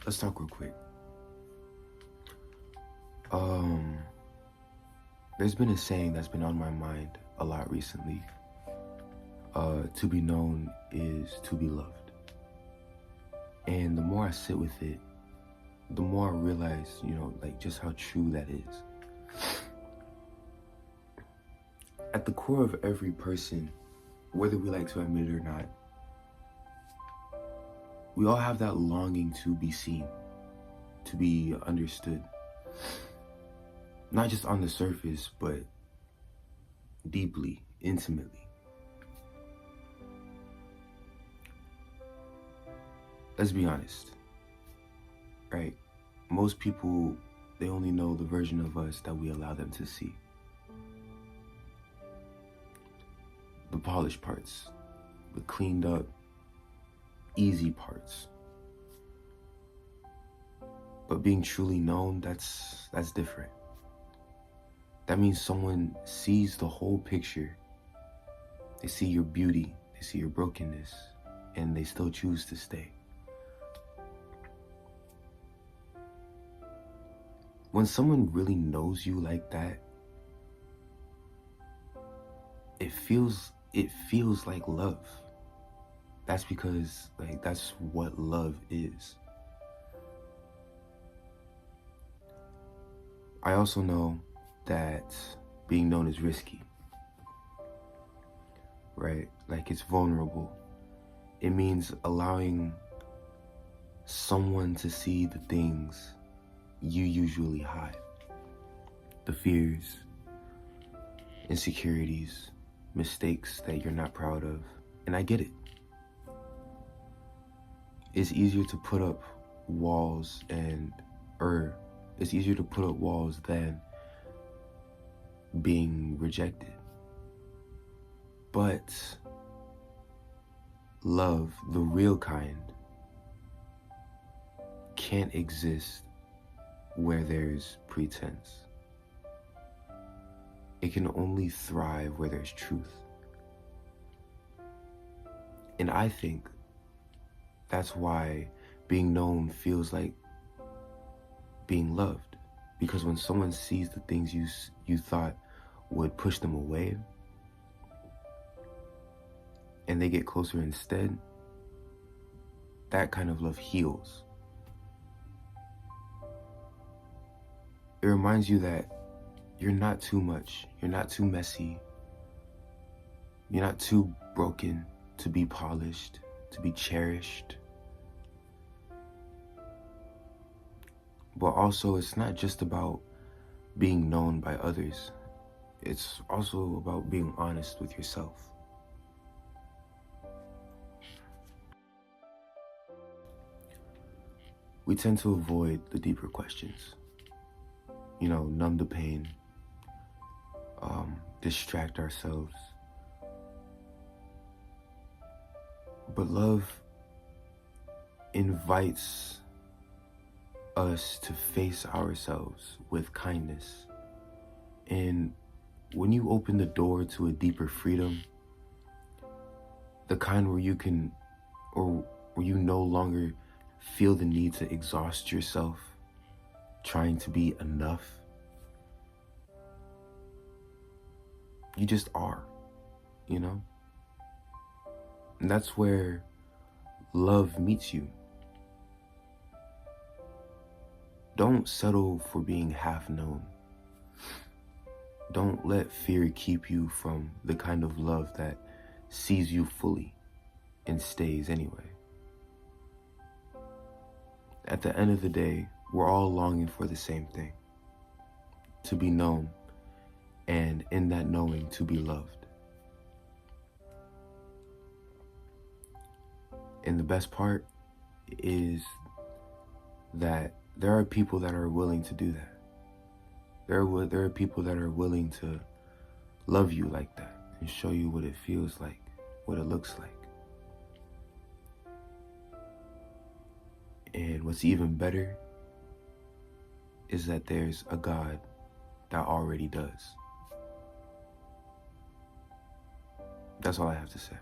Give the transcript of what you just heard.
let's talk real quick. There's been a saying that's been on my mind a lot recently. To be known is to be loved. And the more I sit with it, the more I realize, just how true that is. At the core of every person, whether we like to admit it or not, we all have that longing to be seen, to be understood. Not just on the surface, but deeply, intimately. Let's be honest, right? Most people, they only know the version of us that we allow them to see. The polished parts, the cleaned up, easy parts. But being truly known, that's different. That means someone sees the whole picture. They see your beauty, they see your brokenness, and they still choose to stay. When someone really knows you like that, it feels like love. That's because, that's what love is. I also know that being known is risky, right? It's vulnerable. It means allowing someone to see the things you usually hide. The fears, insecurities, mistakes that you're not proud of. And I get it. It's easier to put up walls it's easier to put up walls than being rejected. But love, the real kind, can't exist where there's pretense. It can only thrive where there's truth. And I think that's why being known feels like being loved. Because when someone sees the things you thought would push them away, and they get closer instead, that kind of love heals. It reminds you that you're not too much, you're not too messy, you're not too broken to be polished, to be cherished. But also, it's not just about being known by others. It's also about being honest with yourself. We tend to avoid the deeper questions. Numb the pain, distract ourselves. But love invites us to face ourselves with kindness. And when you open the door to a deeper freedom, the kind where you no longer feel the need to exhaust yourself trying to be enough, you just are, And that's where love meets you. Don't settle for being half known. Don't let fear keep you from the kind of love that sees you fully and stays anyway. At the end of the day, we're all longing for the same thing: to be known, and in that knowing, to be loved. And the best part is that there are people that are willing to do that. There are people that are willing to love you like that and show you what it feels like, what it looks like. And what's even better is that there's a God that already does. That's all I have to say.